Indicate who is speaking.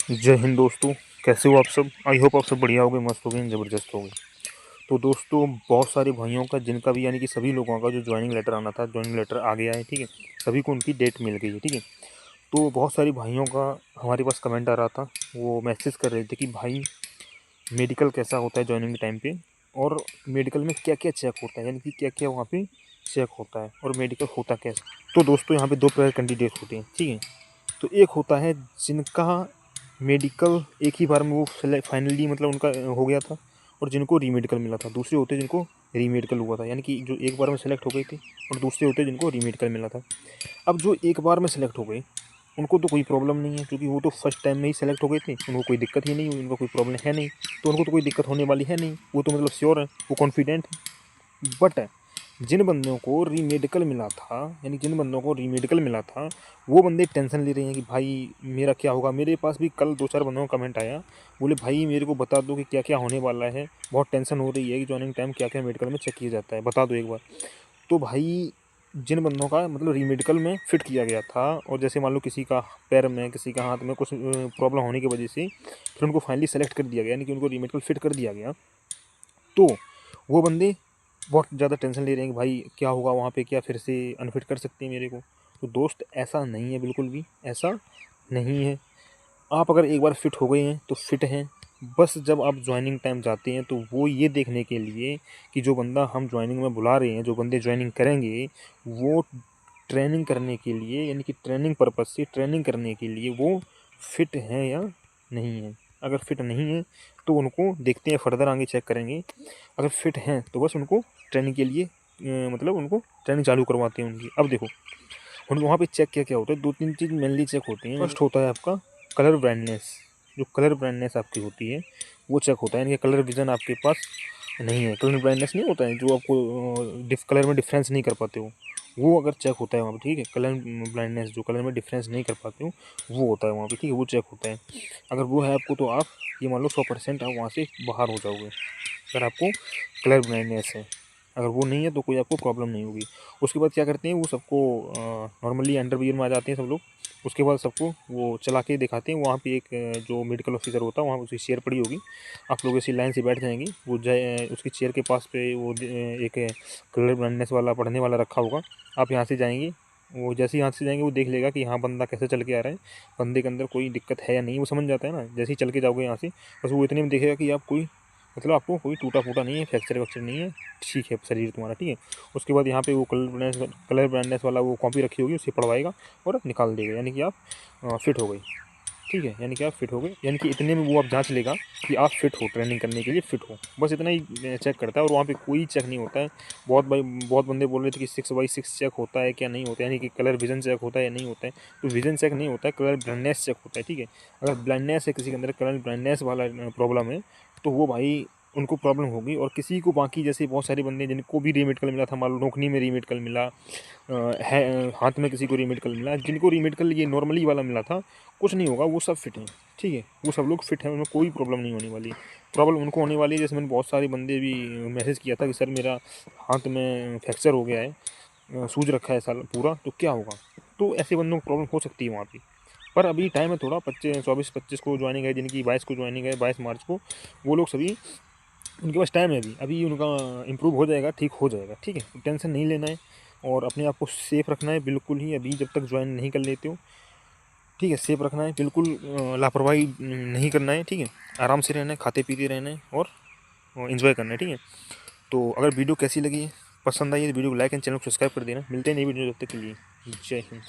Speaker 1: जय हिंद दोस्तों। कैसे हो आप सब? आई होप आप सब बढ़िया हो गए, मस्त हो गए, ज़बरदस्त हो गए। तो दोस्तों, बहुत सारे भाइयों का, जिनका भी यानी कि सभी लोगों का जो ज्वाइनिंग लेटर आना था, ज्वाइनिंग लेटर आ गया है। ठीक है, सभी को उनकी डेट मिल गई है। ठीक है, तो बहुत सारे भाइयों का हमारे पास कमेंट आ रहा था। वो मैसेज कर रहे थे कि भाई मेडिकल कैसा होता है ज्वाइनिंग के टाइम पे, और मेडिकल में क्या क्या चेक होता है, यानी कि क्या क्या वहाँ पे चेक होता है, और मेडिकल होता कैसा। तो दोस्तों, यहाँ पे दो प्रकार कैंडिडेट होते हैं। ठीक है, तो एक होता है जिनका मेडिकल एक ही बार में वो फाइनली मतलब उनका हो गया था, और जिनको रीमेडिकल मिला था। दूसरे होते जिनको रीमेडिकल हुआ था, यानी कि जो एक बार में सेलेक्ट हो गए थे, और दूसरे होते जिनको रीमेडिकल मिला था। अब जो एक बार में सेलेक्ट हो गए उनको तो कोई प्रॉब्लम नहीं है, क्योंकि वो तो फर्स्ट टाइम में ही सेलेक्ट हो गए थे, उनको कोई दिक्कत ही नहीं हुई, उनको कोई प्रॉब्लम है नहीं, तो उनको तो कोई दिक्कत होने वाली है नहीं। वो तो मतलब श्योर है, वो कॉन्फिडेंट है। बट जिन बंदों को रीमेडिकल मिला था, यानी जिन बंदों को रीमेडिकल मिला था, वो बंदे टेंशन ले रहे हैं कि भाई मेरा क्या होगा। मेरे पास भी कल दो चार बंदों का कमेंट आया, बोले भाई मेरे को बता दो कि क्या क्या होने वाला है, बहुत टेंशन हो रही है कि ज्वाइनिंग टाइम क्या क्या मेडिकल में चेक किया जाता है, बता दो एक बार। तो भाई जिन बंदों का मतलब रीमेडिकल में फिट किया गया था, और जैसे मान लो किसी का पैर में, किसी का हाथ में कुछ प्रॉब्लम होने की वजह से फिर उनको फाइनली सेलेक्ट कर दिया गया, यानी कि उनको रीमेडिकल फिट कर दिया गया, तो वो बंदे बहुत ज़्यादा टेंशन ले रहे हैं कि भाई क्या होगा वहाँ पे, क्या फिर से अनफिट कर सकते हैं मेरे को। तो दोस्त, ऐसा नहीं है, बिल्कुल भी ऐसा नहीं है। आप अगर एक बार फिट हो गए हैं तो फिट हैं। बस जब आप ज्वाइनिंग टाइम जाते हैं तो वो ये देखने के लिए कि जो बंदा हम ज्वाइनिंग में बुला रहे हैं, जो बंदे ज्वाइनिंग करेंगे, वो ट्रेनिंग करने के लिए, यानी कि ट्रेनिंग पर्पज़ से ट्रेनिंग करने के लिए वो फिट हैं या नहीं है। अगर फिट नहीं है तो उनको देखते हैं, फर्दर आगे चेक करेंगे। अगर फिट हैं तो बस उनको ट्रेनिंग के लिए मतलब उनको ट्रेनिंग चालू करवाते हैं उनकी। अब देखो, उन वहाँ पे चेक क्या क्या होता है, दो तीन चीज़ मेनली चेक होती हैं। फर्स्ट होता है आपका कलर ब्राइटनेस। जो कलर ब्राइटनेस आपकी होती है वो चेक होता है, यानी कि कलर विजन आपके पास नहीं है, कलर ब्राइटनेस नहीं होता है, जो आपको कलर में डिफरेंस नहीं कर पाते हो, वो अगर चेक होता है वहाँ पे। ठीक है, कलर ब्लाइंडनेस, जो कलर में डिफरेंस नहीं कर पाते हो, वो होता है वहाँ पे। ठीक है, वो चेक होता है। अगर वो है आपको तो आप ये मान लो 100% आप वहाँ से बाहर हो जाओगे, अगर आपको कलर ब्लाइंडनेस है। अगर वो नहीं है तो कोई आपको प्रॉब्लम नहीं होगी। उसके बाद क्या करते हैं, वो सबको नॉर्मली अंडरवियर में आ जाते हैं सब लोग। उसके बाद सबको वो चला के दिखाते हैं। वहाँ पे एक जो मेडिकल ऑफिसर होता है, वहाँ उसकी चेयर पड़ी होगी, आप लोग ऐसी लाइन से बैठ जाएंगे। वो उसकी चेयर के पास पे वो एक कलर ब्लाइंडनेस वाला पढ़ने वाला रखा होगा। आप यहाँ से जाएंगे, वो जैसे ही यहाँ से जाएंगे वो देख लेगा कि हाँ बंदा कैसे चल के आ रहा है, बंदे के अंदर कोई दिक्कत है या नहीं, वो समझ जाता है ना। जैसे ही चल के जाओगे यहाँ से, बस वो इतने में देखेगा कि आप कोई मतलब आपको कोई टूटा फूटा नहीं है, फ्रैक्चर वैक्चर नहीं है, ठीक है शरीर तुम्हारा। ठीक है, उसके बाद यहाँ पे वो कलर ब्राइटनेस वाला वो कॉपी रखी होगी, उसे पढ़वाएगा और निकाल देगा, यानी कि आप फिट हो गई। ठीक है, यानी कि आप फिट हो गए, यानी कि इतने में वो आप जांच लेगा कि आप फिट हो, ट्रेनिंग करने के लिए फिट हो। बस इतना ही चेक करता है, और वहाँ पे कोई चेक नहीं होता है। बहुत बंदे बोल रहे थे कि 6/6 चेक होता है क्या, नहीं होता है, यानी कि कलर विजन चेक होता है या नहीं होता है। तो विजन चेक नहीं होता है, कलर ब्लाइंडनेस चेक होता है। ठीक है, अगर ब्लाइंडनेस है किसी के अंदर, कलर ब्लाइंडनेस वाला प्रॉब्लम है, तो वो भाई उनको प्रॉब्लम होगी। और किसी को बाकी जैसे बहुत सारे बंदे जिनको भी रीमेडिकल मिला था, मान लो नौकरी में रीमेडिकल मिला है, हाथ में किसी को रीमेडिकल मिला, जिनको रीमेडिकल ये नॉर्मली वाला मिला था, कुछ नहीं होगा, वो सब फिट हैं। ठीक है, वो सब लोग फिट हैं, उनमें कोई प्रॉब्लम नहीं होने वाली। प्रॉब्लम उनको होने वाली है, जैसे मैंने बहुत सारे बंदे भी मैसेज किया था कि सर मेरा हाथ में फ्रैक्चर हो गया है, सूज रखा है साल पूरा, तो क्या होगा। तो ऐसे बंदों को प्रॉब्लम हो सकती है वहाँ पर। पर अभी टाइम है थोड़ा, 24-25 को ज्वाइनिंग है, जिनकी 22 को ज्वाइनिंग है, 22 मार्च को, वो लोग सभी, उनके पास टाइम है अभी। अभी उनका इम्प्रूव हो जाएगा, ठीक हो जाएगा। ठीक है, तो टेंशन नहीं लेना है, और अपने आप को सेफ़ रखना है बिल्कुल ही, अभी जब तक ज्वाइन नहीं कर लेते हो। ठीक है, सेफ़ रखना है बिल्कुल, लापरवाही नहीं करना है। ठीक है, आराम से रहना है, खाते पीते रहना है, और इन्जॉय करना है। ठीक है, तो अगर वीडियो कैसी लगी, पसंद आई है तो वीडियो को लाइक एंड चैनल को सब्सक्राइब कर देना। मिलते हैं नई वीडियो, तब तक के लिए जय हिंद।